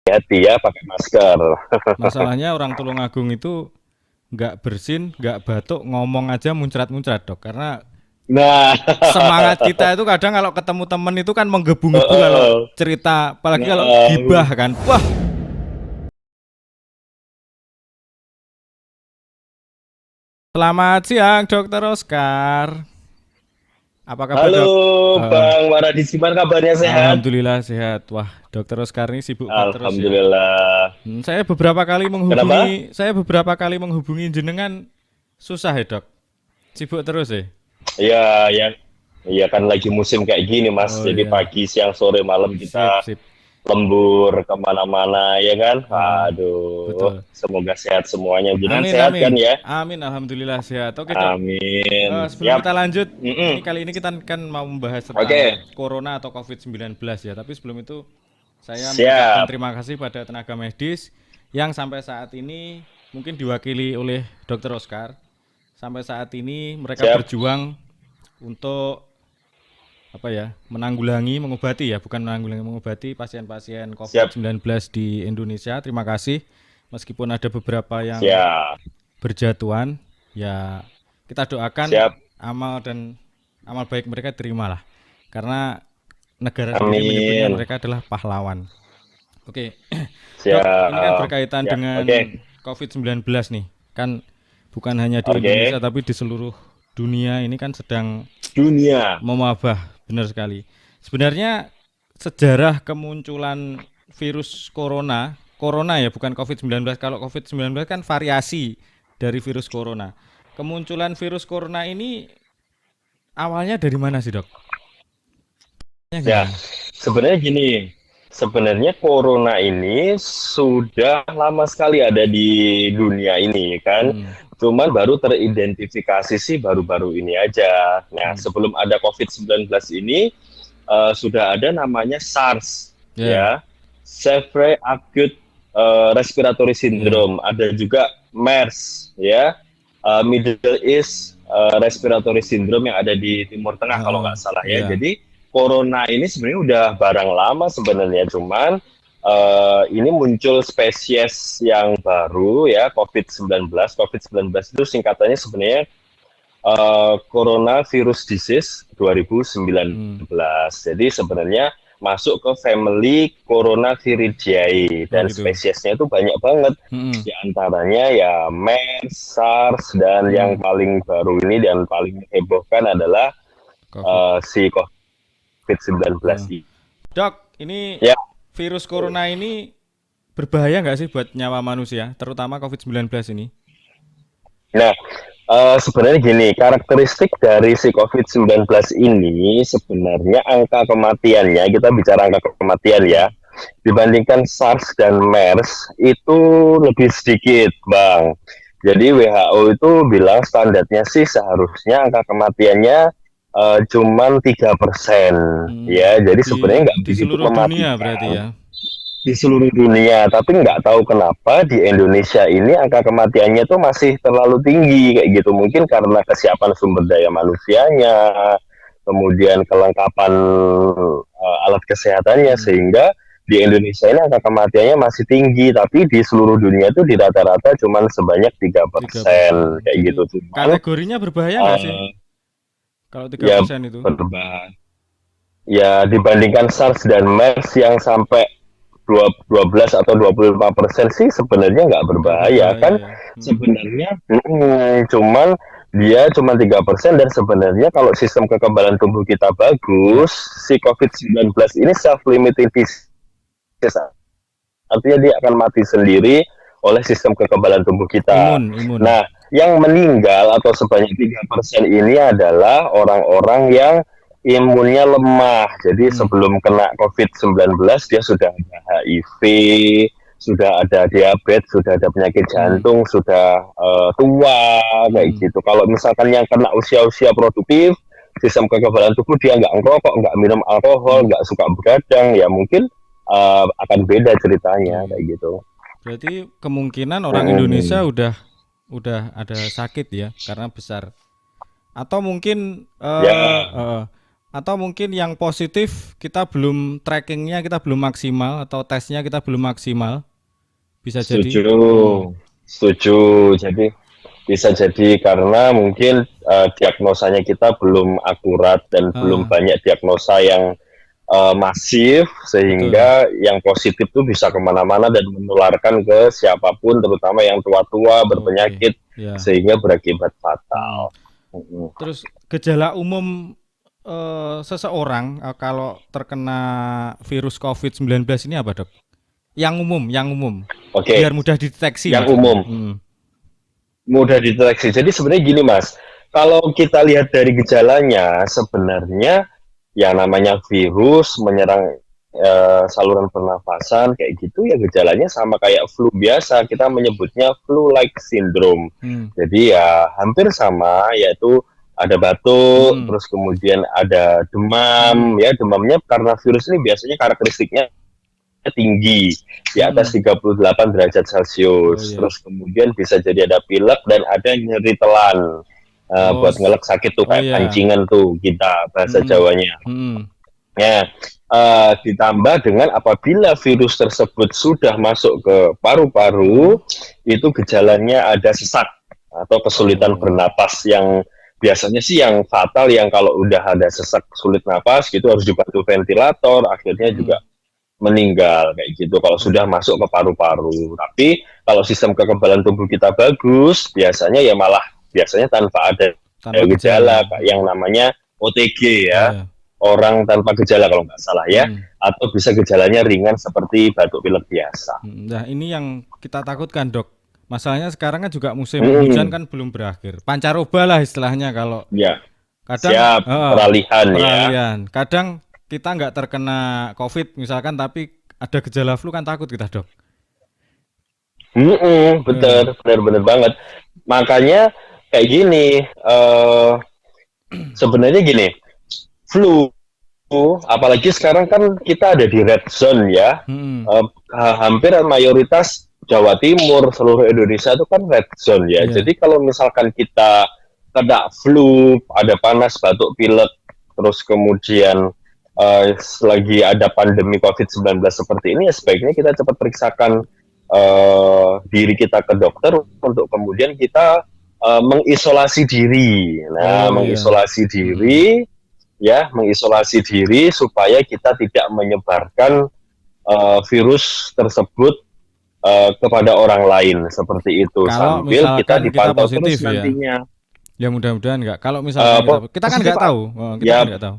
hati ya, pakai masker. Masalahnya orang Tulungagung itu nggak bersin, nggak batuk, ngomong aja muncrat-muncrat dok. Karena Nah, semangat kita itu kadang kalau ketemu temen itu kan menggebu-gebu kalau heeh. cerita, apalagi kalau gibah Nah, kan. Wah, selamat siang dokter Oscar. Apa kabar halo dok? Eh, Bang Maradi, gimana kabarnya, sehat? Alhamdulillah sehat. Wah, dokter Oscar ini sibuk terus ya. Alhamdulillah. Kenapa? Saya beberapa kali menghubungi jenengan susah ya dok. Sibuk terus ya. Ya, ya, ya kan lagi musim kayak gini Mas. Oh Jadi ya, pagi, siang, sore, malam sip kita sip. lembur kemana-mana ya kan. Heeh, Aduh, betul. semoga sehat semuanya. Jangan Amin sehat kan amin. ya? Amin alhamdulillah sehat. Oke dok. Amin. Sebelum Yap. kita lanjut, ini Mm-mm. kali ini kita kan mau membahas tentang Oke, corona atau COVID-19 ya. Tapi sebelum itu saya mengucapkan siap, terima kasih pada tenaga medis yang sampai saat ini mungkin diwakili oleh Dokter Oscar. Sampai saat ini mereka siap, berjuang untuk apa ya, menanggulangi, mengobati ya, bukan menanggulangi, mengobati pasien-pasien siap, COVID-19 di Indonesia. Terima kasih. Meskipun ada beberapa yang siap, berjatuhan, ya kita doakan siap. amal baik mereka terimalah. Karena negara sendiri menyebutnya Amin. mereka adalah pahlawan. Oke, dok, ini kan Siap. berkaitan Ya, dengan oke. COVID-19 nih. Kan bukan hanya di Indonesia Oke. tapi di seluruh dunia ini kan sedang Dunia. memabah, benar sekali. Sebenarnya sejarah kemunculan virus corona, corona ya bukan COVID-19. Kalau COVID-19 kan variasi dari virus corona. Kemunculan virus corona ini awalnya dari mana sih, Dok? Ya Ya, gimana? sebenarnya gini, sebenarnya corona ini sudah lama sekali ada di dunia ini kan. Hmm. Cuman baru teridentifikasi sih baru-baru ini aja. Nah, Hmm. sebelum ada COVID-19 ini sudah ada namanya SARS Ya, ya. Severe Acute Respiratory ya. Syndrome. Ada juga MERS ya. Middle East Respiratory Syndrome yang ada di Timur Tengah kalau Heeh. nggak salah ya. Ya. Jadi corona ini sebenarnya udah barang lama sebenarnya, cuman ini muncul spesies yang baru ya, COVID-19. COVID-19 itu singkatannya sebenarnya Coronavirus Disease Hmm. 2019. Jadi sebenarnya masuk ke family Coronaviridae Oh dan gitu. spesiesnya itu banyak banget. Hmm. Di antaranya ya MERS, SARS, dan yang Hmm. paling baru ini dan paling hebohkan adalah COVID. si COVID-19 Heeh. ini. Dok, ini Ya, virus corona ini berbahaya nggak sih buat nyawa manusia, terutama COVID-19 ini? nah sebenarnya gini, karakteristik dari si COVID-19 ini sebenarnya angka kematiannya, kita bicara angka kematian ya, Hmm. dibandingkan SARS dan MERS itu lebih sedikit, Bang. Jadi WHO itu bilang standarnya sih seharusnya angka kematiannya cuman 3%, Hmm. ya. Jadi Di sebenarnya nggak di begitu seluruh dunia berarti mematikan ya. di seluruh dunia, tapi nggak tahu kenapa di Indonesia ini angka kematiannya tuh masih terlalu tinggi kayak gitu. Mungkin karena kesiapan sumber daya manusianya, kemudian kelengkapan alat kesehatannya, Hmm. sehingga di Indonesia ini angka kematiannya masih tinggi, tapi di seluruh dunia itu di rata-rata cuma sebanyak tiga Tiga persen. persen kayak gitu. Jadi Cuman kategorinya berbahaya nggak sih uh, kalau tiga ya persen itu? berbahaya. Ya dibandingkan SARS dan MERS yang sampai 12 atau 25% sih sebenarnya nggak Nggak berbahaya berbahaya kan, ya. Hmm. sebenarnya cuman dia cuma 3%, dan sebenarnya kalau sistem kekebalan tubuh kita Ya. bagus, si COVID-19 ini self limiting disease, artinya dia akan mati sendiri oleh sistem kekebalan tubuh kita. Imun. Nah, yang meninggal atau sebanyak 3% ini adalah orang-orang yang imunnya lemah. Jadi Hmm. sebelum kena COVID-19 dia sudah ada HIV, sudah ada diabetes, sudah ada penyakit Hmm. jantung, sudah tua kayak Hmm. gitu. Kalau misalkan yang kena usia-usia produktif, sistem kekebalan tubuh dia nggak ngerokok, nggak minum alkohol, Hmm. nggak suka begadang, ya mungkin akan beda Iya, ceritanya iya. kayak gitu. Berarti kemungkinan orang Indonesia Mm-mm. udah ada sakit ya karena besar. Atau mungkin Ya, atau mungkin yang positif kita belum trackingnya kita belum maksimal atau tesnya kita belum maksimal bisa jadi. Setuju, Hmm, setuju. Jadi bisa jadi karena mungkin diagnosanya kita belum akurat dan belum ah, banyak diagnosa yang masif betul. sehingga yang positif tuh bisa kemana-mana dan menularkan ke siapapun, terutama yang tua-tua Oke, berpenyakit ya. sehingga berakibat Hmm. fatal. Mm-mm. Terus gejala umum seseorang kalau terkena virus COVID-19 ini apa, Dok? Yang umum, Oke, biar mudah dideteksi yang maksudnya. umum Hmm. mudah dideteksi. Jadi sebenarnya gini Mas, kalau kita lihat dari gejalanya sebenarnya yang namanya virus menyerang saluran pernafasan kayak gitu ya gejalanya sama kayak flu biasa, kita menyebutnya flu like syndrome. Hmm. Jadi ya hampir sama, yaitu ada batuk, Hmm. terus kemudian ada demam. Hmm. Ya demamnya karena virus ini biasanya karakteristiknya tinggi di atas Hmm. 38 derajat Oh Celcius. ya. Terus kemudian bisa jadi ada pilek dan ada nyeri telan. Oh, Buat ngelek sakit tuh oh kayak ya. pancingan tuh kita bahasa Hmm. Jawanya. Hmm. Ya, ditambah dengan apabila virus tersebut sudah masuk ke paru-paru, Heeh. itu gejalanya ada sesak atau kesulitan Oh. bernapas yang biasanya sih yang fatal yang kalau udah ada sesak sulit napas gitu harus dibantu ventilator, akhirnya Hmm. juga meninggal kayak gitu kalau Oh sudah ya. masuk ke paru-paru. Tapi kalau sistem kekebalan tubuh kita bagus, biasanya ya malah biasanya tanpa ada Tanpa gejala gejala. yang Hmm. namanya OTG Oh ya, ya. orang tanpa gejala kalau nggak salah ya, Hmm. atau bisa gejalanya ringan seperti batuk pilek biasa. Nah, ini yang kita takutkan, Dok. Masalahnya sekarang kan juga musim hujan Hmm, kan belum berakhir. Pancaroba lah istilahnya kalau ya kadang siap peralihan ya. peralihan. Kadang kita nggak terkena COVID misalkan tapi ada gejala flu kan takut kita, Dok. Eh, Bener, bener banget. Makanya kayak gini, sebenarnya gini, flu apalagi sekarang kan kita ada di red zone ya. hmm, Hampir mayoritas Jawa Timur, seluruh Indonesia itu kan red zone ya. iya. Jadi kalau misalkan kita kena flu, ada panas, batuk, pilek, terus kemudian lagi ada pandemi COVID-19 seperti ini, ya sebaiknya kita cepat periksakan diri kita ke dokter untuk kemudian kita mengisolasi diri. Nah, Oh iya. mengisolasi Hmm. diri ya mengisolasi diri supaya kita tidak menyebarkan virus tersebut kepada orang lain seperti itu Kalau sambil kita misalkan kita dipantau positif terus ya, nantinya. ya mudah-mudahan nggak. Kalau misalkan kita kan Positif nggak tahu, kita kan ya nggak tahu.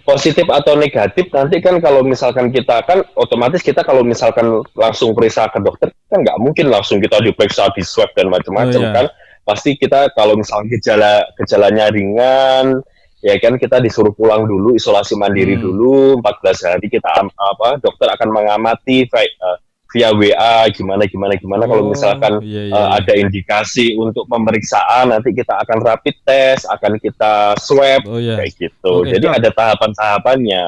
positif atau negatif nanti kan kalau misalkan kita kan otomatis kita kalau misalkan langsung periksa ke dokter kan nggak mungkin langsung kita diperiksa di swab dan Oh macam-macam kan iya. pasti kita kalau misalnya gejalanya ringan ya kan kita disuruh pulang dulu isolasi mandiri Hmm. dulu 14 hari kita dokter akan mengamati via WA gimana gimana gimana kalau Oh misalkan iya iya iya. ada indikasi untuk pemeriksaan nanti kita akan rapid test akan kita swab Oh iya. kayak gitu. Oke, Jadi Dok. ada tahapan-tahapannya.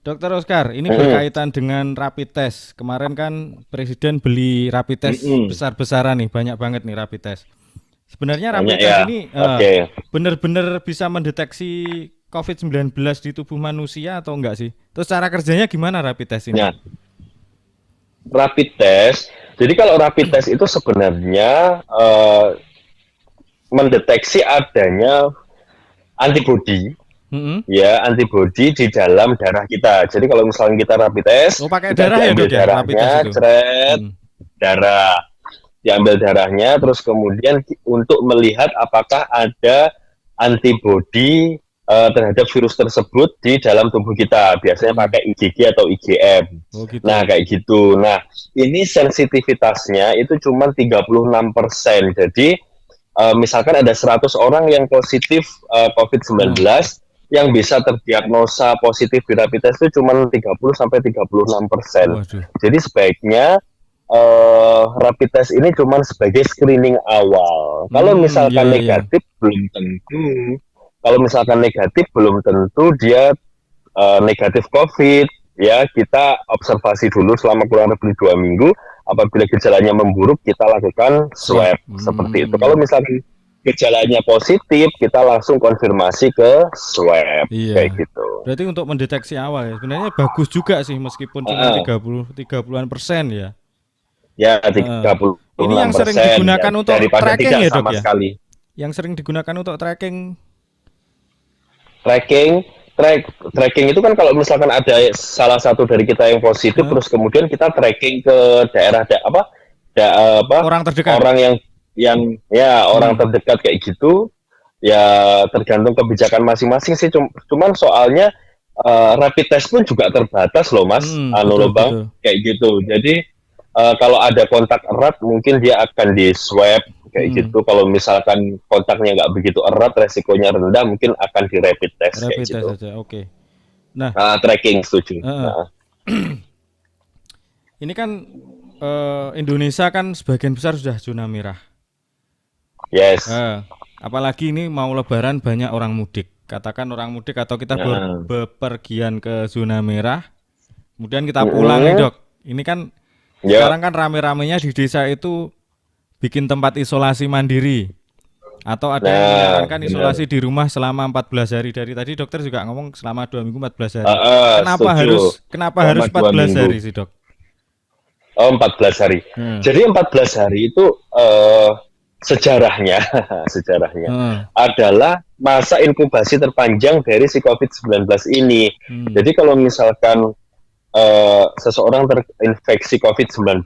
Dokter Oscar, ini Mm-mm. berkaitan dengan rapid test. Kemarin kan Presiden beli rapid test Mm-mm. besar-besaran nih, banyak banget nih rapid test. Sebenarnya rapid Banyak test ya. ini Oke. benar-benar bisa mendeteksi COVID-19 di tubuh manusia atau enggak sih? Terus cara kerjanya gimana rapid test ini? Nah, rapid test. Jadi kalau rapid test itu sebenarnya mendeteksi adanya antibodi Mm-mm. ya antibodi di dalam darah kita. Jadi kalau misalnya kita rapid test, Oh, pakai kita darah ya, diambil Dok ya, rapid test darahnya, itu? ceret Mm. darah, diambil darahnya, terus kemudian untuk melihat apakah ada antibodi terhadap virus tersebut di dalam tubuh kita. Biasanya Mm. pakai IgG atau IgM. Oh Nah, gitu. kayak gitu. Nah, ini sensitivitasnya itu cuma 36%. Jadi, misalkan ada 100 orang yang positif Nah, COVID-19, yang bisa terdiagnosa positif di rapid test itu cuma 30 sampai 36%. waduh. Jadi sebaiknya rapid test ini cuma sebagai screening awal. Kalau Iya misalkan iya iya. negatif belum tentu. Kalau misalkan negatif belum tentu dia negatif COVID. Ya kita observasi dulu selama kurang lebih 2 minggu. Apabila gejalanya memburuk kita lakukan Swab. swab seperti itu. Kalau misalkan gejalanya positif, kita langsung konfirmasi ke swab kayak Iya. gitu. Berarti untuk mendeteksi awal ya. Sebenarnya bagus juga sih meskipun cuma Heeh. 30-an% ya. Ya Heeh. tiga puluh Ini enam yang sering persen ya, digunakan untuk daripada tracking tidak ya, Dok sama ya? sekali. Yang sering digunakan untuk tracking. Tracking, tracking itu kan kalau misalkan ada salah satu dari kita yang positif, Heeh. terus kemudian kita tracking ke daerah apa Orang terdekat. orang yang ya orang Hmm. terdekat kayak gitu, ya tergantung kebijakan masing-masing sih. Cuman soalnya rapid test pun juga terbatas loh mas, anu Betul loh bang, betul. kayak gitu. Jadi kalau ada kontak erat mungkin dia akan di swab kayak Hmm. gitu. Kalau misalkan kontaknya nggak begitu erat, resikonya rendah, mungkin akan di rapid test kayak Rapid test gitu. saja. Oke. Nah, Tracking setuju. heeh. Ini kan Indonesia kan sebagian besar sudah zona merah. Yes. Apalagi ini mau lebaran banyak orang mudik. Katakan orang mudik atau kita Nah, bepergian ke zona merah, kemudian kita pulang nih, mm-mm. Dok. Ini kan Ya, sekarang kan rame-ramenya di desa itu bikin tempat isolasi mandiri atau ada yang nah menyarankan benar. isolasi di rumah selama 14 hari. Dari tadi dokter juga ngomong selama 2 minggu 14 hari. Kenapa Setuju. harus kenapa Selama harus dua 14 minggu. hari sih, Dok? Oh, 14 hari. Heeh. Jadi 14 hari itu sejarahnya sejarahnya Heeh. adalah masa inkubasi terpanjang dari si COVID-19 ini. Hmm. Jadi kalau misalkan seseorang terinfeksi COVID-19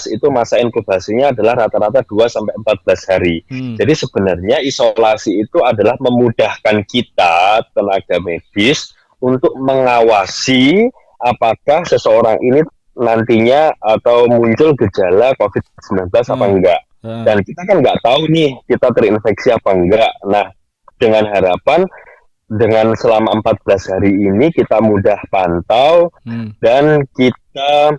itu masa inkubasinya adalah rata-rata 2 sampai 14 hari. Hmm. Jadi sebenarnya isolasi itu adalah memudahkan kita tenaga medis untuk mengawasi apakah seseorang ini nantinya atau muncul gejala COVID-19 apa Heeh. enggak. Heeh. Dan kita kan nggak tahu nih kita terinfeksi apa enggak. Nah, dengan harapan dengan selama 14 hari ini kita mudah pantau Hmm. dan kita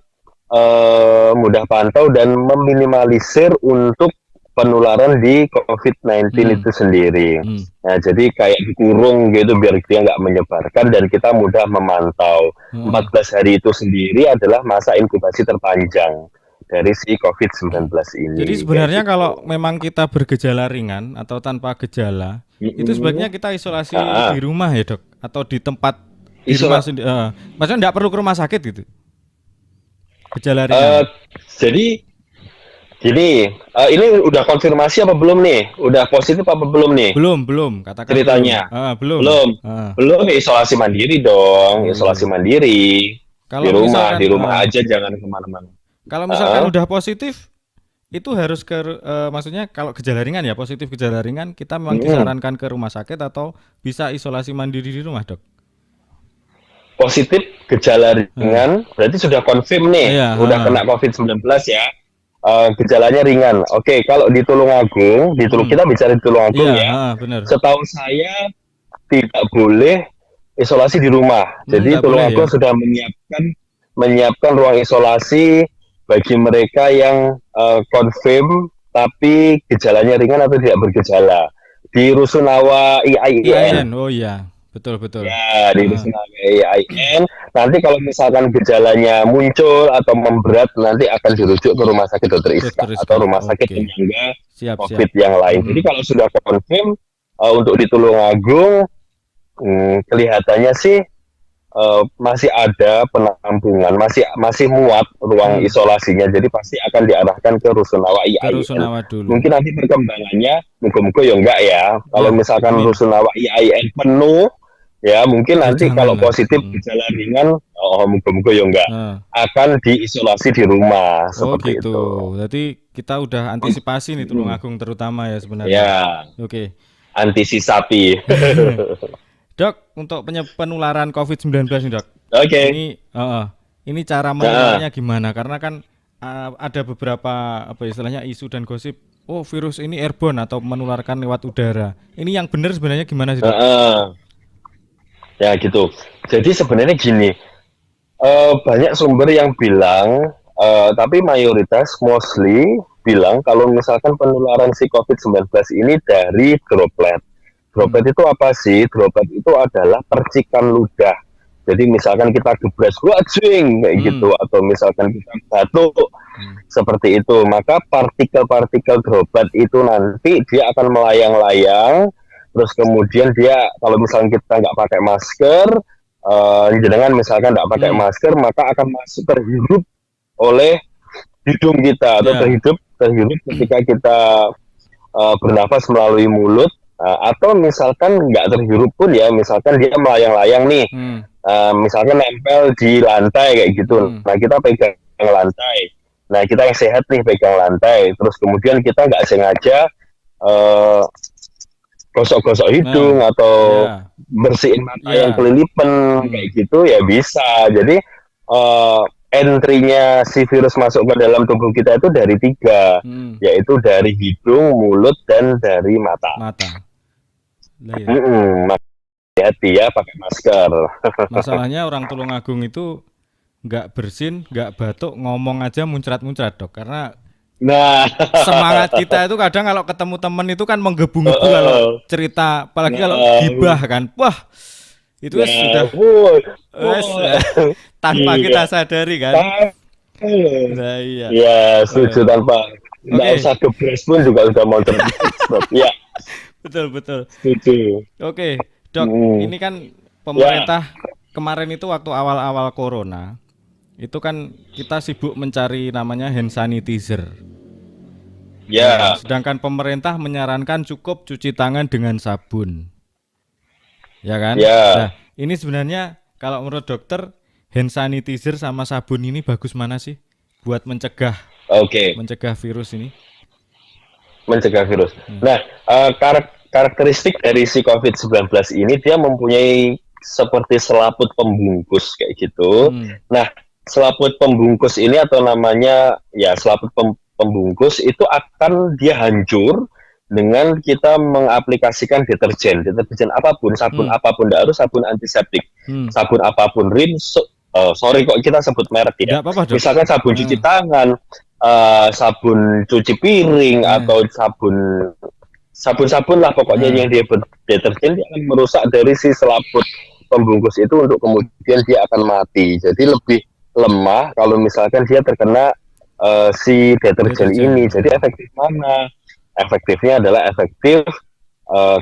mudah pantau dan meminimalisir untuk penularan di COVID-19 Hmm. itu sendiri. Hmm. Nah, jadi kayak dikurung gitu biar dia nggak menyebarkan dan kita mudah memantau. Heeh. 14 hari itu sendiri adalah masa inkubasi terpanjang dari si COVID-19 Jadi ini kayak sebenarnya kalau gitu. memang kita bergejala ringan atau tanpa gejala, itu sebaiknya Mm-mm. kita isolasi di Nah, rumah ya, Dok, atau di tempat di rumah isola, sendiri. Maksudnya nggak perlu ke rumah sakit gitu. Gejala eh, ringan. jadi gini, ini udah konfirmasi apa belum nih? Udah positif apa belum nih Belum, belum, katakan belum. ceritanya? Belum. Belum, Ah. belum isolasi mandiri dong, Oh isolasi iya. mandiri Kalau di misalkan rumah aja jangan kemana-mana. kalau misalkan Ah, udah positif itu harus maksudnya kalau gejala ringan ya, positif gejala ringan kita memang mm-mm. disarankan ke rumah sakit atau bisa isolasi mandiri di rumah, Dok. Positif gejala Heeh. ringan, berarti sudah konfirm nih, Iya, udah heeh. kena COVID-19 ya. Gejalanya ringan. Oke, kalau di Tulungagung, Hmm. kita bicara di Tulungagung Iya, ya. heeh, bener. Setahu saya tidak boleh isolasi di rumah. Jadi Nggak boleh ya. Tulungagung sudah menyiapkan ruang isolasi bagi mereka yang confirm tapi gejalanya ringan atau tidak bergejala di Rusunawa IAIN. IAIN, oh iya, betul betul. Ya, di Heeh. Rusunawa IAIN. Nanti kalau misalkan gejalanya muncul atau memberat, nanti akan dirujuk ke Rumah Sakit Dr. Iska Dokter atau Rizka, rumah sakit oke. penyangga Siap siap. COVID yang lain. Jadi Mm-mm. kalau sudah confirm untuk di Tulungagung, kelihatannya sih masih ada penampungan, masih masih muat ruang Hmm. isolasinya. Jadi pasti akan diarahkan ke Rusunawa Ke IAIN. Rusunawa dulu. Mungkin nanti perkembangannya, muka-muka ya enggak ya. Kalau Ya, misalkan amin. Rusunawa IAIN penuh, ya mungkin Ya nanti kalau janganlah. positif gejala ringan, muka-muka ya enggak Heeh. akan diisolasi di rumah Oh seperti gitu. itu. Berarti kita udah antisipasi nih Hmm. Tulungagung terutama ya sebenarnya. Ya, Oke. antisi sapi. Dok, untuk penularan COVID-19 nih, Dok. Oke. Ini ini cara Nah, menularnya gimana? Karena kan ada beberapa apa istilahnya isu dan gosip, oh virus ini airborne atau menularkan lewat udara. Ini yang benar sebenarnya gimana sih, Dok? ya gitu. Jadi sebenarnya gini, banyak sumber yang bilang, tapi mayoritas mostly bilang kalau misalkan penularan si COVID-19 ini dari droplet. Hmm. Droplet itu apa sih? Droplet itu adalah percikan ludah. Jadi misalkan kita gebras wajing kayak Hmm. gitu, atau misalkan kita batuk, seperti itu. Maka partikel-partikel droplet itu nanti dia akan melayang-layang, terus kemudian dia kalau misalnya kita nggak pakai masker, jenengan misalkan nggak pakai Hmm. masker, maka akan masuk terhirup oleh hidung kita atau Ya. terhirup ketika kita bernafas melalui mulut. Atau misalkan nggak terhirup pun ya, misalkan dia melayang-layang nih, Hmm. misalkan nempel di lantai kayak gitu. Hmm. Nah kita pegang lantai. Nah kita yang sehat nih pegang lantai. Terus kemudian kita nggak sengaja uh, gosok-gosok hidung Nah, atau ya. bersihin mata yang Ya. kelilipan kayak Hmm. gitu ya bisa. Jadi entry-nya si virus masuk ke dalam tubuh kita itu dari 3, Hmm. yaitu dari hidung, mulut, dan dari mata. Mata. Lah ya. Hati-hati ya pakai masker. Masalahnya orang Tulungagung itu nggak bersin, nggak batuk, ngomong aja muncrat-muncrat dok. Karena Nah, semangat kita itu kadang kalau ketemu temen itu kan menggebu-gebu kalau cerita, apalagi kalau nah, gibah kan. Wah, itu nah, sudah wuh, wes, wuh, tanpa iya, kita sadari kan. tahu. Nah iya. Ya, Eh, setuju tanpa nggak Oke, usah gebres pun juga udah mau terpikir. Ya, betul betul. setuju. Oke, dok, Hmm. ini kan Ya, pemerintah kemarin itu waktu awal-awal corona itu kan kita sibuk mencari namanya hand sanitizer. Nah, ya, sedangkan pemerintah menyarankan cukup cuci tangan dengan sabun, ya kan? ya. Nah, ini sebenarnya kalau menurut dokter hand sanitizer sama sabun ini bagus mana sih buat mencegah Oke, mencegah virus ini? mencegah virus. Hmm. Nah, karakteristik dari si COVID-19 ini dia mempunyai seperti selaput pembungkus kayak gitu. Hmm. Nah, selaput pembungkus ini atau namanya ya selaput pembungkus itu akan dia hancur dengan kita mengaplikasikan deterjen apapun, sabun Hmm. apapun, tidak harus sabun antiseptik, Hmm. sabun apapun, sorry kok kita sebut merek ya, Enggak apa-apa, dok. misalkan sabun cuci Nah, tangan, sabun cuci piring nah, atau sabun-sabun lah pokoknya yang nah. dia deterjen, dia akan merusak dari si selaput pembungkus itu untuk kemudian dia akan mati. Jadi lebih lemah kalau misalkan dia terkena si deterjen Deterjen. ini. Jadi Oh. efektif mana? Efektifnya adalah efektif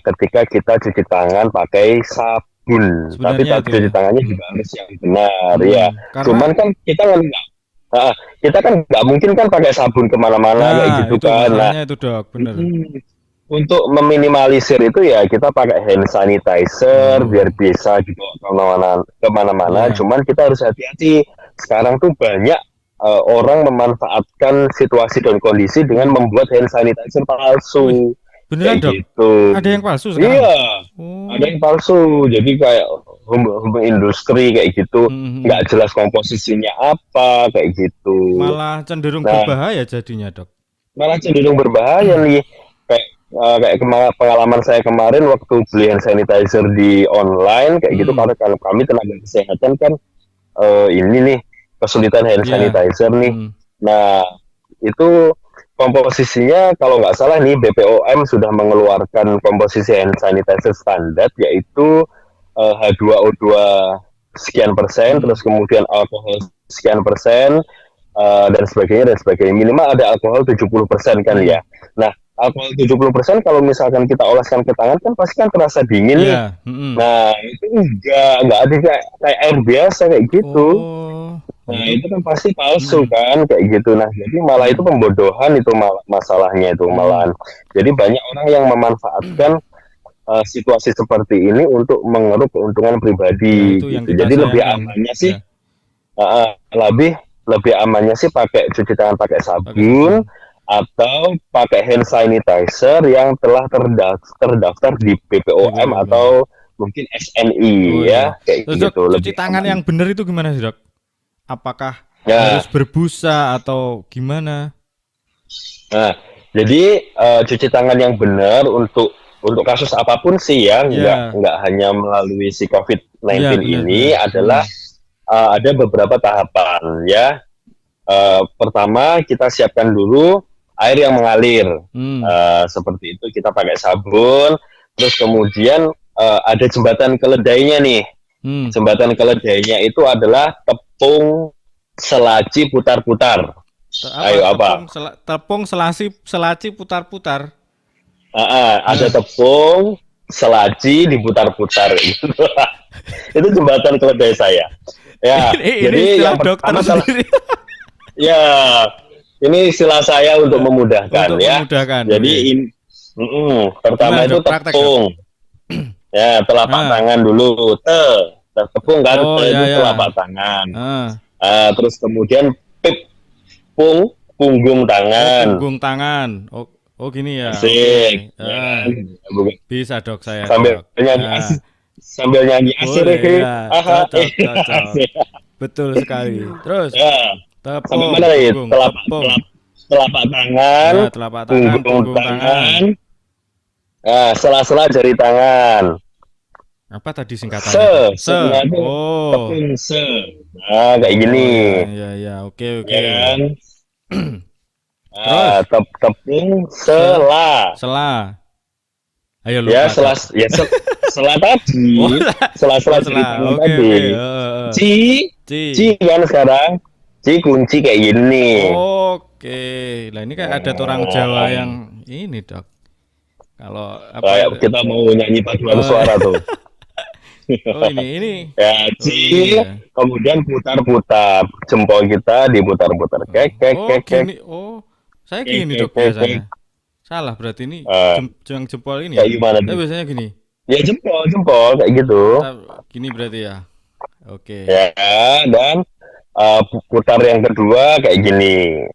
ketika kita cuci tangan pakai sabun. Tapi Sebenarnya itu cuci ya. tangannya Hmm. juga harus yang benar ya. Karena Cuman kan kita kan nggak mungkin kan pakai sabun kemana-mana kayak nah gitu itu kan. Nah, masalahnya itu dok, bener. untuk meminimalisir itu ya kita pakai hand sanitizer biar Oh, bisa dibawa kemana-mana. iya. Cuman kita harus hati-hati. Sekarang tuh banyak orang memanfaatkan situasi dan kondisi dengan Hmm. membuat hand sanitizer Wih, palsu beneran kayak dok? gitu. Ada yang palsu sekarang? Iya, ada Oh. yang palsu. Jadi kayak home industri kayak gitu, Hmm, hmm, hmm. nggak jelas komposisinya apa kayak gitu. Malah cenderung Nah, berbahaya jadinya dok. malah cenderung berbahaya nih. Kayak pengalaman saya kemarin waktu beli hand sanitizer di online kayak gitu, Hmm. karena kalau kami tenaga kesehatan kan ini nih kesulitan hand Ya. sanitizer nih. Hmm. Nah, itu komposisinya kalau nggak salah nih BPOM sudah mengeluarkan komposisi hand sanitizer standar, yaitu H2O2 sekian persen, Hmm. terus kemudian alkohol sekian persen, dan sebagainya. Minimal ada alkohol 70% kan Hmm. ya. Nah, alkohol 70% kalau misalkan kita oleskan ke tangan kan pasti kan terasa dingin nih. Ya. Hmm. Nah, itu enggak ada kayak air biasa kayak gitu. Oh, Nah, itu. itu kan pasti palsu Hmm. kan kayak gitu. Nah, jadi malah itu Hmm. pembodohan itu masalahnya itu Hmm. malahan. Jadi banyak orang yang memanfaatkan situasi seperti ini untuk mengeruk keuntungan Ya pribadi itu yang gitu. kita Jadi lebih sayangkan. amannya sih Ya, lebih lebih amannya sih pakai cuci tangan pakai pakai sabun sabun. atau pakai hand sanitizer yang telah terdaftar di BPOM BPOM. atau mungkin Oh SNI iya. ya kayak Terus dok, gitu cuci lebih tangan aman. yang benar itu gimana sih dok? Apakah Nah, harus berbusa atau gimana? nah jadi cuci tangan yang benar untuk kasus apapun sih ya Ya, nggak hanya melalui si ya COVID-19 benar-benar. ini adalah Hmm. ada beberapa tahapan ya. Pertama kita siapkan dulu air yang mengalir. Hmm. Seperti itu kita pakai sabun. Terus kemudian ada jembatan keledainya nih. Hmm. Jembatan keledainya itu adalah tepung selaci putar-putar. Apa Ayo apa? tepung selaci putar-putar. Ada Nah, tepung, selaci diputar-putar gitu. Itu jembatan keledai saya. Ya, ini jadi istilah yang dokter pertama salah sendiri. ya ini istilah saya untuk Eh, memudahkan untuk ya. memudahkan, Jadi oke. Gimana pertama itu dok praktek dok? tepung. Ya, telapak Ah, tangan dulu. Tepung kan, oh te ya itu ya. telapak tangan. Ah, Terus kemudian punggung oh tangan. punggung tangan. Oh, oh gini ya, oke. Asik, ya Ah, kan? Bukan. bisa dok saya Sambil dok. nyanyi Ah, asik, sambil nyanyi asik, boleh ya, aha, cocok cocok. asik. Betul sekali. Terus Ya, sampai tepung, mana nih? punggung, tepung. Telapak tangan, Ya, telapak tangan, punggung punggung tangan. tangan, sela-sela jari tangan. Apa tadi singkatannya dok? Nya itu Oh, tepung Nah, kayak gini, oh ya ya ya, oke ya oke. kan? Terus Tepung se sela. sela. Ayo Ya, lupa dok. sela Oh, tadi, sela-sela jari sela. tangan Oke oke. tadi. Heeh. Ci, ci Ci. kan sekarang. Ci kunci kayak gini. Oke. Lah ini kayak ada orang Jawa Nah, yang ini dok. Kalau apa? kayak kita mau nyanyi paduan Oh, suara tuh. oh ini. Ya, Oh ini ci, ya. kemudian putar-putar. Jempol kita diputar-putar. Kek, kek, Oh kek, kek, gini. Oh saya kek, gini kek, dok kek, kek. biasanya. Salah berarti ini Eh, yang jempol ini kayak ya. gimana Saya tuh? biasanya gini. Ya jempol, jempol kayak gitu. Gini berarti ya. Oke. Ya, dan putar yang kedua kayak gini.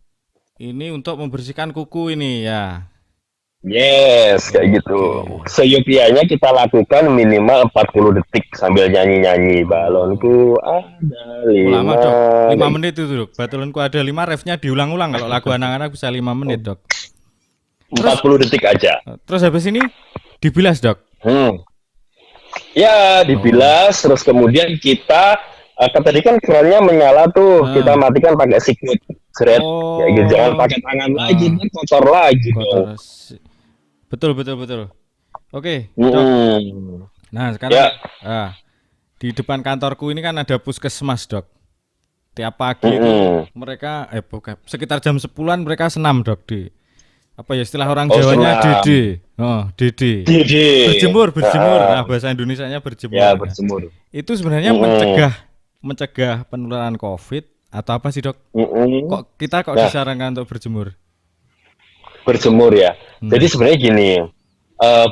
Ini untuk membersihkan kuku ini ya. Yes, kayak gitu. Oke. Seyogianya kita lakukan minimal 40 detik sambil nyanyi-nyanyi. Oh. Balonku ada Oh, lama lima. dok. 5 Kayak menit itu dok. Batulanku ada 5 refnya diulang-ulang. Kalau lagu anak-anak bisa 5 menit gitu. dok. Terus 40 detik aja. terus habis ini dibilas dok. Hmm. Ya, Oh. dibilas. Terus kemudian kita, kan tadi kan kerannya menyala tuh. Kita Nah. matikan pakai sikut. Seret. Kayak gitu. Jangan Oh. pakai tangan lagi. Ah, Kan kotor lagi dong. kotor. Betul betul betul. Oke, dok. Hmm. Nah, sekarang Ya. di depan kantorku ini kan ada puskesmas, dok. Tiap pagi itu Hmm. mereka bukan sekitar jam 10-an mereka senam, dok, di apa ya istilah orang Oh, Jawanya senam. Dede. Oh, Dede. Dede. Berjemur. Nah, Ah, bahasa Indonesianya berjemur. ya, Nah, berjemur. itu sebenarnya Mm-mm. mencegah penularan COVID atau apa sih, dok? Mm-mm. Kok Nah, disarankan untuk berjemur? berjemur ya. Jadi Hmm. sebenarnya gini,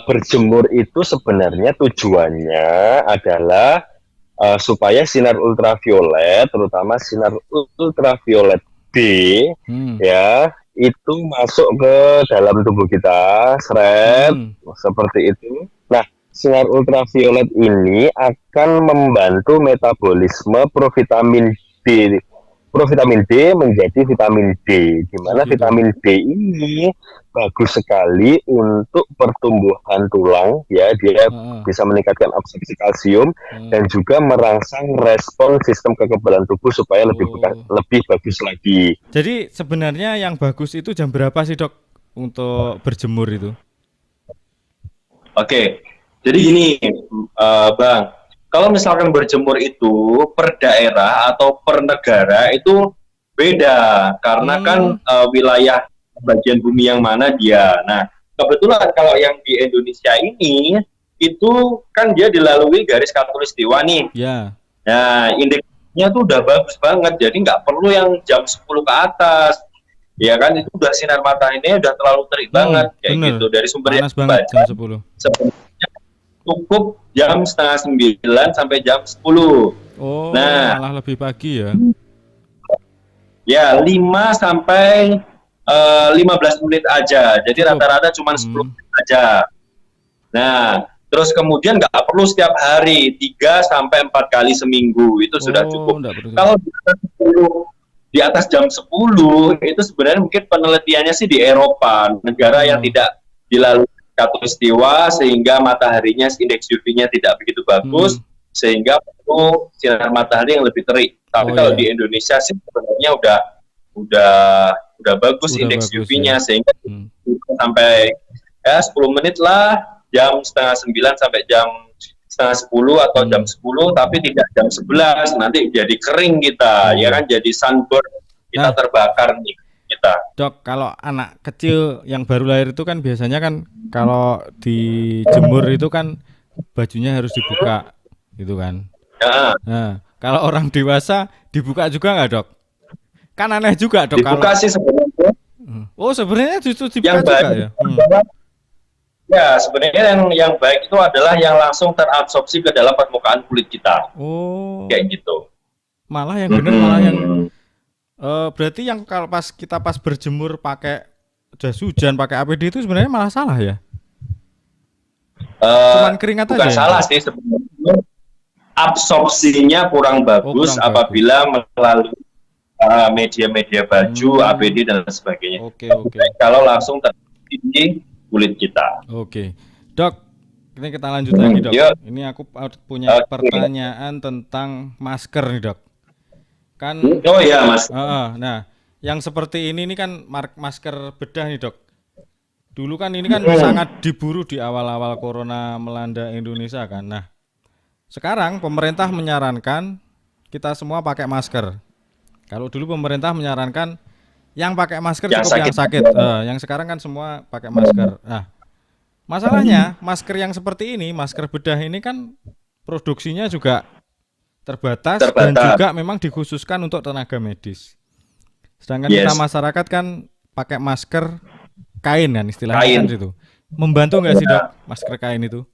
berjemur itu sebenarnya tujuannya adalah supaya sinar ultraviolet, terutama sinar ultraviolet B, Hmm. ya, itu masuk ke dalam tubuh kita, seret, Hmm. seperti itu. Nah, sinar ultraviolet ini akan membantu metabolisme provitamin D. Provitamin D menjadi vitamin D, di Oh, mana gitu. vitamin D ini bagus sekali untuk pertumbuhan tulang, ya, dia Heeh. bisa meningkatkan absorpsi kalsium Heeh. dan juga merangsang respon sistem kekebalan tubuh supaya Oh. lebih bagus lagi. Jadi sebenarnya yang bagus itu jam berapa sih dok untuk berjemur itu? Oke, jadi gini, Bang, kalau misalkan berjemur itu per daerah atau per negara itu beda, karena kan Hmm, wilayah bagian bumi yang mana dia. Nah, kebetulan kalau yang di Indonesia ini itu kan dia dilalui garis khatulistiwa nih. ya. Nah, indeksnya tuh udah bagus banget, jadi nggak perlu yang jam 10 ke atas. Ya kan, itu udah sinar mataharinya udah terlalu terik banget, kayak Bener. gitu. Dari sumber yang Panas banget dibaca, jam 10. sebenarnya cukup jam setengah 9 sampai jam 10. Oh, Nah, malah lebih pagi ya. ya 5 sampai 15 menit aja. Jadi Cukup. rata-rata cuma 10 Hmm. menit aja. Nah, terus kemudian nggak perlu setiap hari, 3 sampai 4 kali seminggu, itu sudah Oh, cukup. enggak perlu. Kalau di atas jam 10 itu sebenarnya mungkin penelitiannya sih di Eropa, negara yang Oh. tidak dilalui khatulistiwa sehingga mataharinya indeks UV-nya tidak begitu bagus Hmm. sehingga perlu sinar matahari yang lebih terik. Tapi Oh kalau di ya, Indonesia sih sebenarnya udah udah bagus udah indeks bagus ya. UV-nya sehingga Hmm. sampai ya 10 menit lah, jam setengah 9 sampai jam setengah 10 atau jam Hmm. 10, tapi tidak jam 11, nanti jadi kering kita, ya Oh. kan, jadi sunburn, kita Nah, terbakar nih. Dok, kalau anak kecil yang baru lahir itu kan biasanya kan kalau dijemur itu kan bajunya harus dibuka gitu kan. Ya, Nah, kalau orang dewasa dibuka juga nggak dok? Kan aneh juga dok dibuka kalau. sih sebenarnya. Oh sebenarnya justru Yang dibuka juga baik ya? ya sebenarnya yang baik itu adalah yang langsung terabsorpsi ke dalam permukaan kulit kita, Oh, kayak gitu. malah yang bener malah yang Mm-mm. berarti yang kalau pas berjemur pakai jas hujan pakai APD itu sebenarnya malah salah ya? Eh, Cuman keringat bukan aja yang salah kena. sih sebenarnya, absorpsinya kurang Oh bagus kurang bagus. apabila melalui media-media baju, Hmm, APD dan sebagainya. oke Lebih oke baik kalau langsung terjadi di kulit kita. oke. Dok, ini kita lanjut lagi dok. Yuk, Ini aku punya oke. pertanyaan tentang masker nih dok. Kan, Oh ya Mas. nah yang seperti ini nih kan masker bedah nih dok. Dulu kan ini kan Hmm, sangat diburu di awal-awal corona melanda Indonesia kan. Nah, sekarang pemerintah menyarankan kita semua pakai masker. Kalau dulu pemerintah menyarankan yang pakai masker yang cukup yang sakit. sakit. Yang sekarang kan semua pakai masker. Nah, masalahnya masker yang seperti ini, masker bedah ini kan produksinya juga terbatas dan Terbatas. juga memang dikhususkan untuk tenaga medis. Sedangkan kita Yes, masyarakat kan pakai masker kain kan istilahnya kan kain. itu. Membantu nggak sih dok masker kain itu?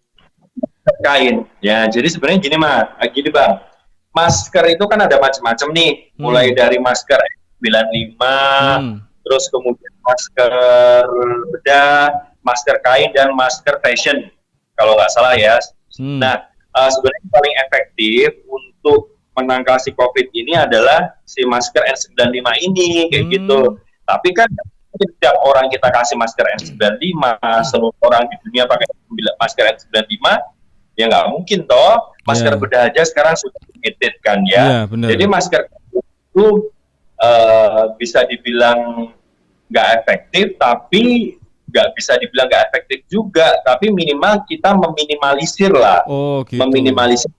Kain. Ya, jadi sebenarnya gini Mas, gini Bang. Masker itu kan ada macam-macam nih, mulai Hmm, dari masker N95, hmm, terus kemudian masker bedah, masker kain dan masker fashion kalau nggak salah ya. hmm, Nah, sebenarnya yang paling efektif untuk menangkal si COVID ini adalah si masker N95 ini kayak gitu. hmm, Tapi kan setiap orang kita kasih masker N95, seluruh orang di dunia pakai masker N95, ya nggak mungkin toh. Masker ya, bedah aja sekarang sudah limited kan iya ya. benar. Jadi masker itu bisa dibilang nggak efektif, tapi nggak bisa dibilang nggak efektif juga. Tapi minimal kita meminimalisir lah, Oh gitu. meminimalisir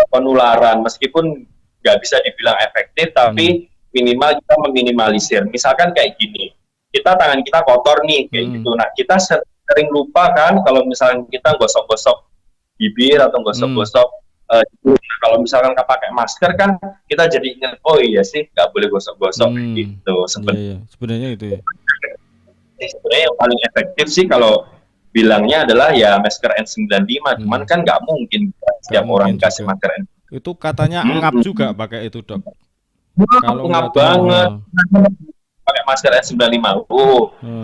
penularan. Meskipun nggak bisa dibilang efektif, Hmm, tapi minimal kita meminimalisir. Misalkan kayak gini, kita tangan kita kotor nih, kayak hmm, gitu. Nah, kita sering lupa kan kalau misalnya kita gosok-gosok bibir atau hmm, gosok-gosok kalau misalkan kita pakai masker kan kita jadi ingat oh iya sih nggak boleh gosok-gosok gitu iya sebenarnya. iya sebenarnya itu ya. Sebenarnya yang paling efektif sih kalau bilangnya adalah ya masker N95, cuman Hmm, kan nggak mungkin nggak setiap mungkin orang kasih juga. masker N95. Itu katanya engap juga pakai itu dok. Kalau Pengap nggak di, banget pakai masker N95. eh.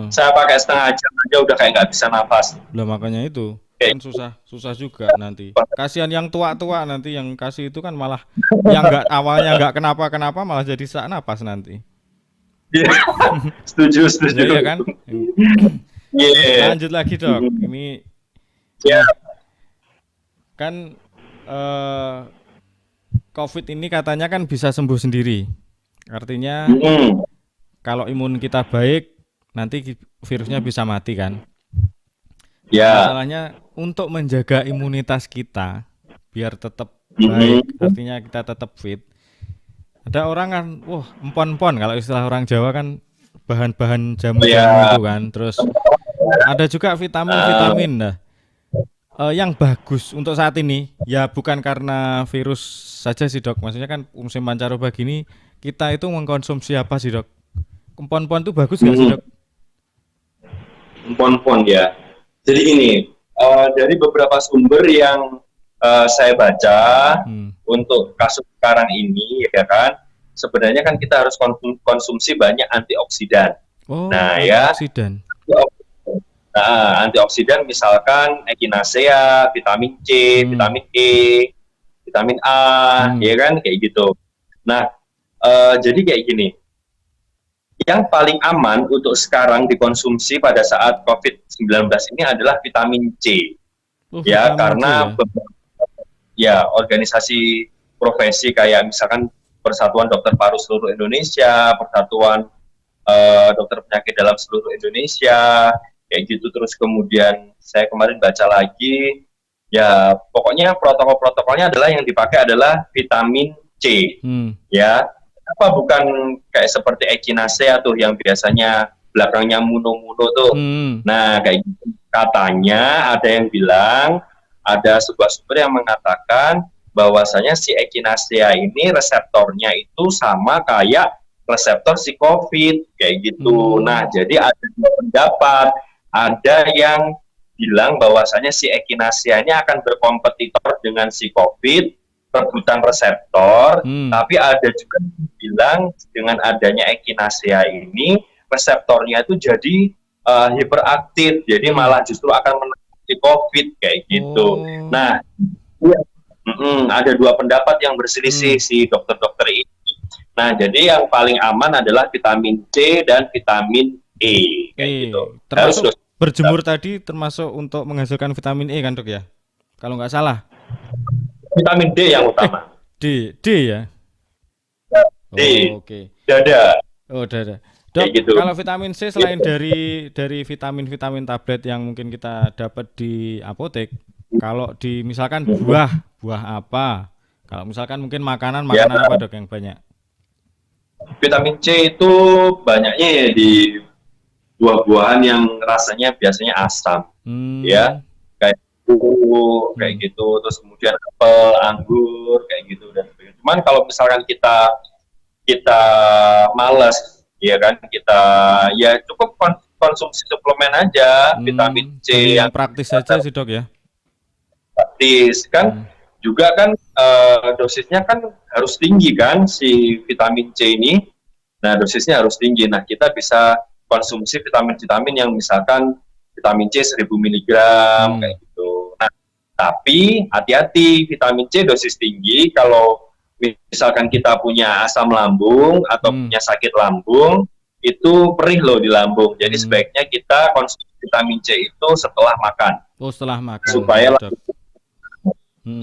Saya pakai setengah jam aja udah kayak nggak bisa nafas. Lah makanya itu Kayak kan susah susah juga nanti. Kasihan yang tua-tua nanti yang kasih itu kan malah yang nggak awalnya nggak kenapa-kenapa malah jadi sesak napas nanti. setuju, Ya iya setuju. kan? Yeah. Lanjut lagi dok. Ini Ya, nah kan eh, COVID ini katanya kan bisa sembuh sendiri. Artinya mm, kalau imun kita baik nanti virusnya bisa mati kan. Nah ya, masalahnya untuk menjaga imunitas kita biar tetap baik, mm, artinya kita tetap fit. Ada orang kan, wah empon-empon kalau istilah orang Jawa kan bahan-bahan jamu-jamu ya, itu kan. Terus ada juga uh, vitamin-vitamin. Nah, yang bagus untuk saat ini ya bukan karena virus saja sih dok. Maksudnya kan musim pancaroba gini kita itu mengkonsumsi apa sih dok? Empon-empon itu bagus nggak sih dok? pon-pon ya. Jadi ini dari beberapa sumber yang saya baca Hmm. untuk kasus sekarang ini ya kan, sebenarnya kan kita harus konsumsi banyak antioksidan. Oh Nah ya, antioksidan. nah, antioksidan misalkan echinacea, vitamin C, Hmm. vitamin E, vitamin A, Hmm. ya kan kayak gitu. Nah, jadi kayak gini, yang paling aman untuk sekarang dikonsumsi pada saat COVID-19 ini adalah vitamin C. Oh Ya, vitamin C karena ya. ya organisasi profesi kayak misalkan Persatuan Dokter Paru seluruh Indonesia, Persatuan Dokter Penyakit dalam seluruh Indonesia, kayak gitu. Terus kemudian saya kemarin baca lagi, ya pokoknya protokol-protokolnya adalah yang dipakai adalah vitamin C, Hmm. ya. apa bukan kayak seperti echinacea tuh yang biasanya belakangnya muno-muno tuh. Nah, kayak gitu. Katanya ada yang bilang, ada sebuah sumber yang mengatakan bahwasanya si echinacea ini reseptornya itu sama kayak reseptor si COVID kayak gitu. Nah, jadi ada dua pendapat. Ada yang bilang bahwasanya si echinacea ini akan berkompetitor dengan si COVID, rebutan reseptor, tapi ada juga yang bilang dengan adanya echinacea ini reseptornya itu jadi hiperaktif, jadi malah justru akan menangani COVID kayak gitu. Nah, ada dua pendapat yang berselisih si dokter-dokter ini. Nah, jadi yang paling aman adalah vitamin C dan vitamin E kayak gitu. Termasuk berjemur tadi termasuk untuk menghasilkan vitamin E kan, Dok ya? Kalau nggak salah. Vitamin D yang utama. D ya? D. Oke. Dada. Oh, dada. Dok, gitu. Kalau vitamin C selain dari vitamin-vitamin tablet yang mungkin kita dapat di apotek, kalau di misalkan buah apa? Kalau misalkan mungkin makanan apa, Dok, yang banyak? Vitamin C itu banyaknya ya di buah-buahan yang rasanya biasanya asam. Ya. Kayak gitu, terus kemudian apel, anggur kayak gitu dan sebagainya. Cuman kalau misalkan kita malas, ya kan, kita ya cukup konsumsi suplemen aja, vitamin C yang praktis saja sih, Dok ya. Praktis kan, juga kan dosisnya kan harus tinggi kan si vitamin C ini. Nah, dosisnya harus tinggi. Nah, kita bisa konsumsi vitamin-vitamin yang misalkan vitamin C 1000 mg kayak gitu. Nah, tapi hati-hati, vitamin C dosis tinggi kalau misalkan kita punya asam lambung atau punya sakit lambung, itu perih loh di lambung. Jadi sebaiknya kita konsumsi vitamin C itu setelah makan. Oh, setelah makan.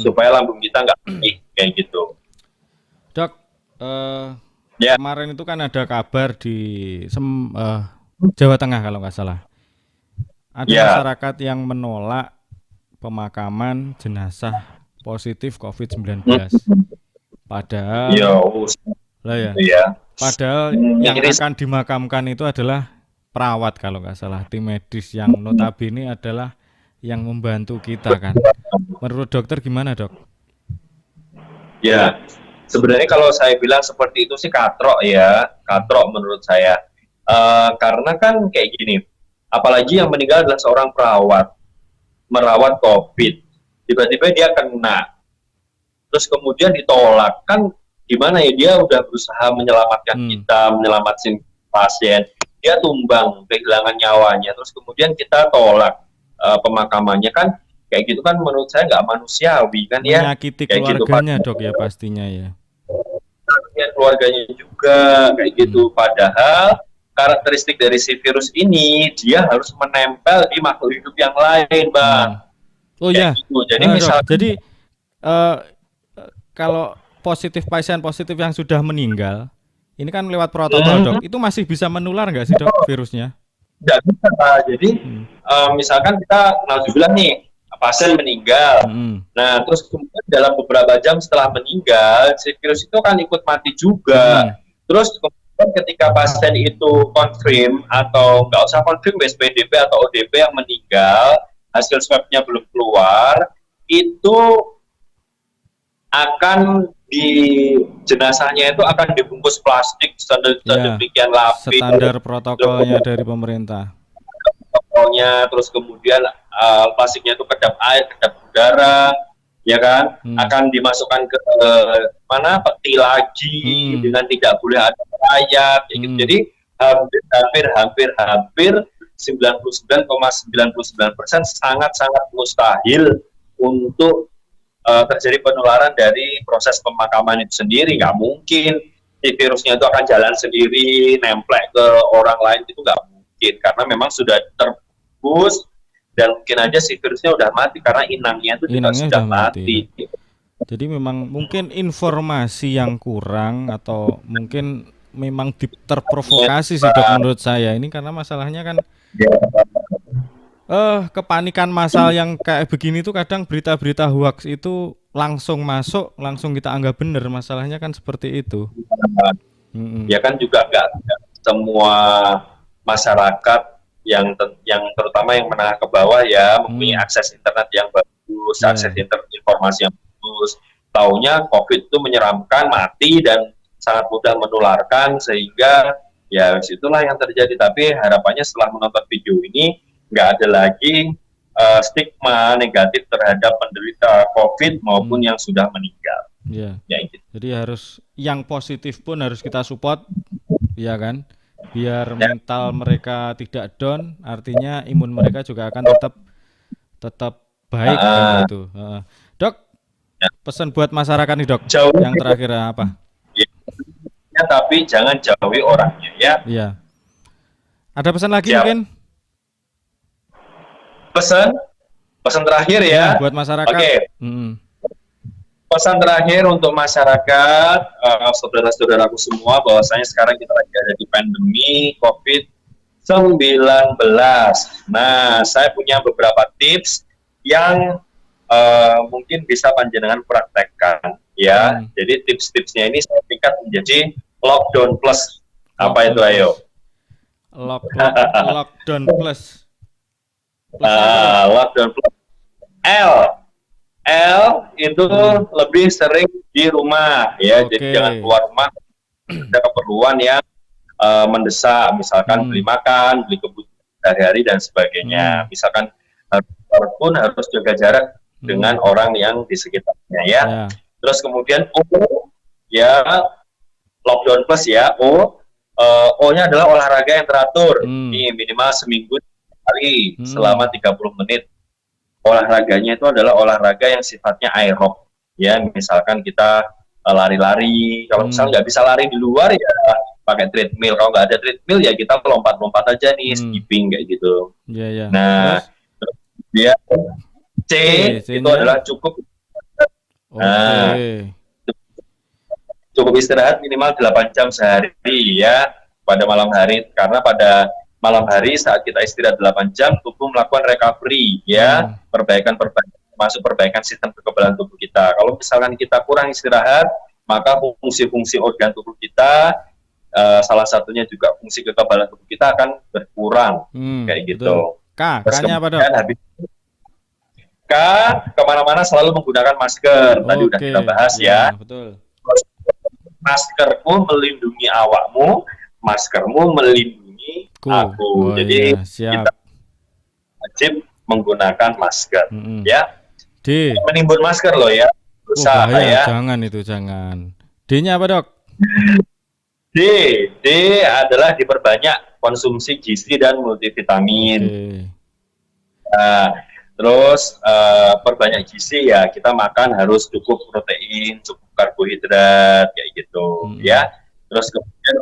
Supaya lambung kita nggak perih kayak gitu. Dok, kemarin itu kan ada kabar di Jawa Tengah kalau nggak salah. Ada masyarakat yang menolak pemakaman jenazah positif COVID-19. Padahal padahal yang akan dimakamkan itu adalah perawat kalau nggak salah, tim medis yang notabene adalah yang membantu kita kan. Menurut dokter gimana, Dok? Ya, sebenarnya kalau saya bilang seperti itu sih katrok menurut saya. Karena kan kayak gini, apalagi yang meninggal adalah seorang perawat, merawat COVID, tiba-tiba dia kena, terus kemudian ditolak, kan gimana ya, dia udah berusaha menyelamatkan kita, menyelamatkan pasien, dia tumbang, kehilangan nyawanya, terus kemudian kita tolak pemakamannya, kan kayak gitu kan menurut saya nggak manusiawi kan ya. Menyakiti keluarganya gitu, Dok ya pastinya ya. Keluarganya juga kayak gitu, padahal karakteristik dari si virus ini dia harus menempel di makhluk hidup yang lain, Bang. Oh ya. Gitu. Jadi kalau pasien positif yang sudah meninggal, ini kan lewat protokol, Dok. Itu masih bisa menular nggak sih, Dok, virusnya? Tidak bisa, Pak. Jadi misalkan kita nauzubillah nih, pasien meninggal. Nah, terus kemudian dalam beberapa jam setelah meninggal, si virus itu kan ikut mati juga. Terus ketika pasien itu konfirm atau nggak usah konfirm SPDP atau ODP yang meninggal, hasil swabnya belum keluar, itu akan di jenazahnya itu akan dibungkus plastik sedemikian lapis. Standar protokolnya dari pemerintah. Protokolnya, terus kemudian plastiknya itu kedap air, kedap udara, ya kan, akan dimasukkan ke peti lagi dengan tidak boleh ada mayat, gitu. Jadi hampir 99,99% sangat-sangat mustahil untuk terjadi penularan dari proses pemakaman itu sendiri. Nggak mungkin si virusnya itu akan jalan sendiri, nemplek ke orang lain, itu nggak mungkin, karena memang sudah terbus. Dan mungkin aja si virusnya udah mati karena inangnya itu juga sudah mati. Jadi memang mungkin informasi yang kurang atau mungkin memang terprovokasi sih, Dok, menurut saya. Ini karena masalahnya kan kepanikan massal yang kayak begini tuh kadang berita-berita hoax itu langsung masuk, langsung kita anggap benar. Masalahnya kan seperti itu. Ya kan juga nggak semua masyarakat yang terutama yang menengah ke bawah ya mempunyai akses internet yang bagus, akses informasi yang bagus. Taunya COVID itu menyeramkan, mati dan sangat mudah menularkan sehingga ya situlah yang terjadi. Tapi harapannya setelah menonton video ini nggak ada lagi stigma negatif terhadap penderita COVID maupun yang sudah meninggal. Ya. Gitu. Jadi harus yang positif pun harus kita support, ya kan? Biar mental mereka tidak down, artinya imun mereka juga akan tetap baik kan gitu. Dok, pesan buat masyarakat nih dok. Yang terakhir apa? Ya, tapi jangan jauhi orangnya ya. Iya. Ada pesan lagi mungkin? Pesan terakhir ya. Buat masyarakat. Oke. Pesan terakhir untuk masyarakat, saudara-saudaraku semua, bahwasanya sekarang kita lagi ada di pandemi COVID-19. Nah, saya punya beberapa tips yang mungkin bisa panjenengan praktekkan, ya. Jadi tips-tipsnya ini saya singkat menjadi lockdown plus. Apa itu, ayo? Lockdown plus. Lockdown plus. L itu lebih sering di rumah ya, jadi jangan keluar rumah ada keperluan yang mendesak, misalkan beli makan, beli kebutuhan sehari-hari dan sebagainya. Misalkan pun harus jaga jarak dengan orang yang di sekitarnya ya. Terus kemudian ya lockdown plus ya, O-nya adalah olahraga yang teratur. Ini minimal seminggu sekali selama 30 menit. Olahraganya itu adalah olahraga yang sifatnya aerob ya, misalkan kita lari-lari. Kalau misalnya nggak bisa lari di luar ya pakai treadmill. Kalau nggak ada treadmill ya kita lompat-lompat aja nih, skipping kayak gitu. Nah, dia C itu adalah cukup cukup istirahat minimal 8 jam sehari ya pada malam hari, karena pada malam hari saat kita istirahat 8 jam, tubuh melakukan recovery ya, perbaikan masuk perbaikan sistem kekebalan tubuh kita. Kalau misalkan kita kurang istirahat, maka fungsi-fungsi organ tubuh kita, salah satunya juga fungsi kekebalan tubuh kita akan berkurang kayak gitu. K-nya apa dok? K, kemana-mana selalu menggunakan masker. Tadi udah kita bahas ya. Betul. Maskermu melindungi awakmu, maskermu melindungi aku. Jadi kita wajib menggunakan masker ya. D, menimbun masker loh ya, usaha ya. Jangan. D-nya apa dok? D adalah diperbanyak konsumsi gizi dan multivitamin. Nah, terus perbanyak gizi ya, kita makan harus cukup protein, cukup karbohidrat kayak gitu ya. Terus kemudian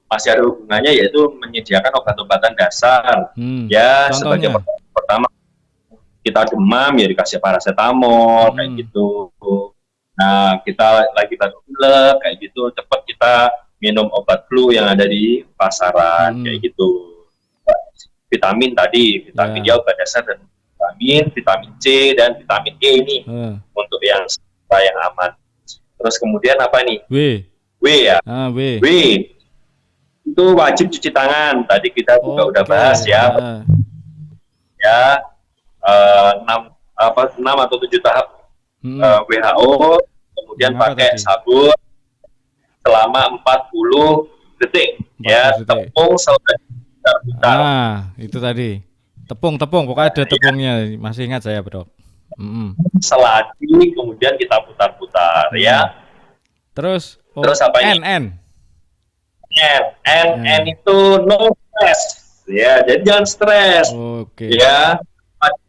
masih ada hubungannya, yaitu menyediakan obat-obatan dasar ya. Sebagai pertama kita demam ya dikasih paracetamol kayak gitu. Nah, kita lagi batuk pilek kayak gitu, cepat kita minum obat flu yang ada di pasaran kayak gitu. Vitamin tadi, vitamin D obat dasar, dan vitamin C dan vitamin E ini untuk yang aman. Terus kemudian apa nih? W ya. W itu wajib cuci tangan. Tadi kita juga udah bahas ya. Ya, 6 atau 7 tahap WHO. Kemudian pakai sabun selama 40 detik. Ya, tepung selama putar. Itu tadi. Tepung, pokoknya ada tepungnya. Masih ingat saya, Bro. Selagi kemudian kita putar-putar ya. Terus apa N itu no stress ya, jadi jangan stres. Ya,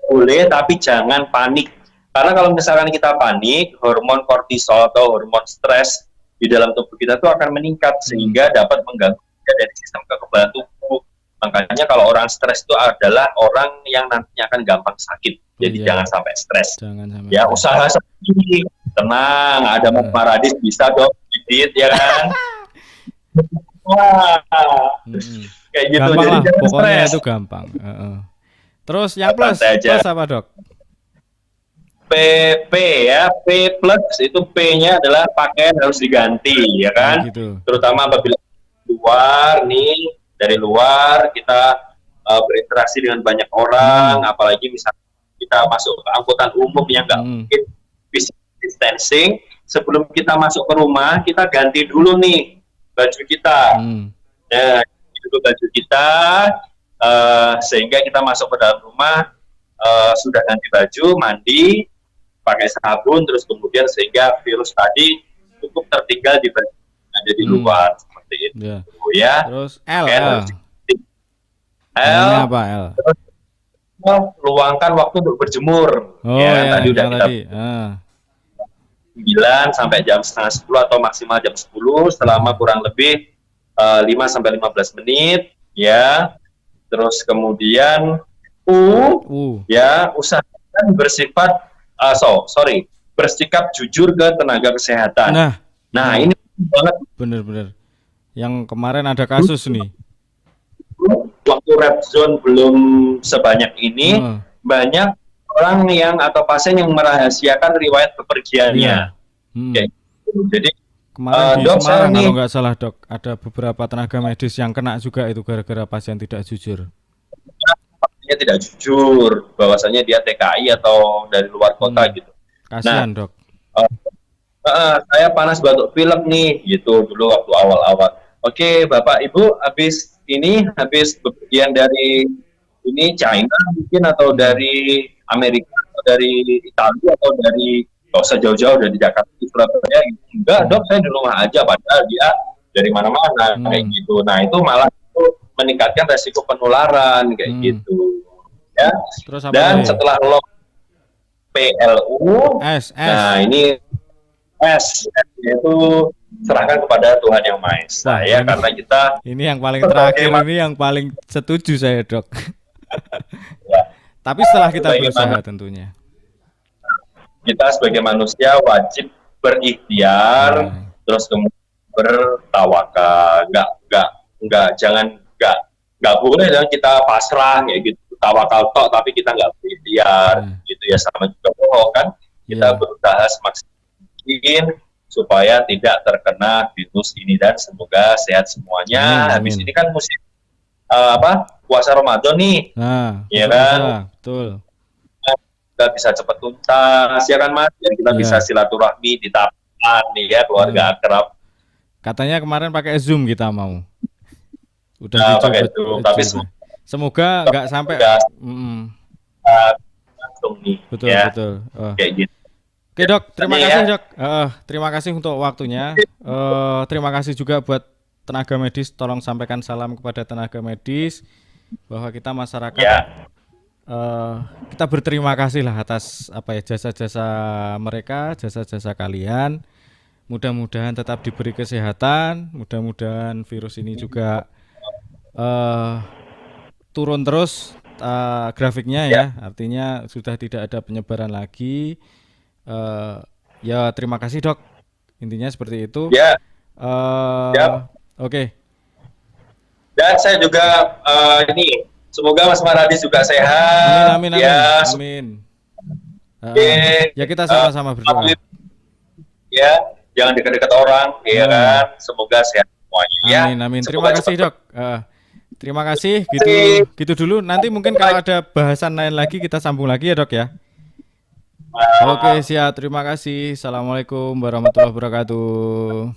boleh tapi jangan panik, karena kalau misalkan kita panik, hormon kortisol atau hormon stres di dalam tubuh kita itu akan meningkat sehingga dapat mengganggu dari sistem kekebalan tubuh. Makanya kalau orang stres itu adalah orang yang nantinya akan gampang sakit. Jadi jangan sampai stres. Ya, usaha sendiri, tenang, ada Mas Paradis bisa dong edit ya kan. Kayak gitu, gampang jadi lah, pokoknya itu gampang. Terus yang plus apa dok? P PP ya, P plus itu P-nya adalah pakaian harus diganti ya kan, gitu. terutama apabila luar nih, dari luar kita berinteraksi dengan banyak orang, apalagi misalnya kita masuk ke angkutan umum yang nggak mungkin physical distancing, sebelum kita masuk ke rumah kita ganti dulu nih baju kita, nah dulu baju kita sehingga kita masuk ke dalam rumah sudah ganti baju, mandi, pakai sabun, terus kemudian sehingga virus tadi cukup tertinggal di baju, ada di luar seperti itu ya. Terus L, L apa L? Terus, luangkan waktu untuk berjemur. Tadi udah kita 9 sampai jam setengah 10 atau maksimal jam 10 selama kurang lebih 5 sampai 15 menit ya. Terus kemudian ya usahakan bersikap jujur ke tenaga kesehatan. Nah ini banget. Bener-bener. Yang kemarin ada kasus nih. Waktu red zone belum sebanyak ini, banyak orang yang atau pasien yang merahasiakan riwayat bepergiannya. Jadi kemarin di Semarang kalau nggak salah dok, ada beberapa tenaga medis yang kena juga itu gara-gara pasien tidak jujur. Pasiennya tidak jujur, bahwasanya dia TKI atau dari luar kota gitu. Kasihan dok. Saya panas batuk pilek nih, gitu dulu waktu awal-awal. Oke, Bapak Ibu habis bepergian dari ini China mungkin atau dari Amerika atau dari Italia atau dari nggak usah jauh-jauh dari Jakarta di Surabaya gitu. Enggak dok, saya di rumah aja, padahal dia dari mana-mana kayak gitu. Nah itu malah itu meningkatkan resiko penularan kayak gitu ya. Terus dan setelah PLU nah ini S yaitu serahkan kepada Tuhan Yang Maha Esa ya, karena kita ini yang paling terakhir ini yang paling setuju saya dok. Tapi setelah kita berusaha tentunya kita sebagai manusia wajib berikhtiar, terus kemudian bertawakal, nggak boleh dan kita pasrah kayak gitu, tawakal tok tapi kita nggak berikhtiar gitu ya, sama juga bohong kan. Kita berusaha semaksimal mungkin supaya tidak terkena virus ini dan semoga sehat semuanya. Habis ini kan musim puasa Ramadan nih, ya kan? Betul. Kita bisa cepat tuntas ya kan Mas, dan kita bisa silaturahmi di taman nih ya, keluarga akrab. Katanya kemarin pakai Zoom kita mau. Udah pakai Zoom, tapi semoga nggak sampai langsung nih. Betul ya. Betul. Kayak gitu. Oke dok, terima kasih dok. Terima kasih untuk waktunya. Terima kasih juga buat tenaga medis. Tolong sampaikan salam kepada tenaga medis bahwa kita masyarakat kita berterima kasih lah atas jasa-jasa mereka, jasa-jasa kalian. Mudah-mudahan tetap diberi kesehatan. Mudah-mudahan virus ini juga turun terus grafiknya ya. Artinya sudah tidak ada penyebaran lagi. Ya terima kasih dok. Intinya seperti itu. Oke. Dan saya juga ini semoga Mas Maradi juga sehat. Amin. Ya kita sama-sama berdoa. Ya, jangan dekat-dekat orang, ya kan. Semoga sehat semuanya. Amin. Terima kasih dok. Terima kasih. Gitu dulu. Nanti mungkin kalau ada bahasan lain lagi kita sambung lagi ya dok ya. Oke siap. Terima kasih. Assalamualaikum warahmatullahi wabarakatuh.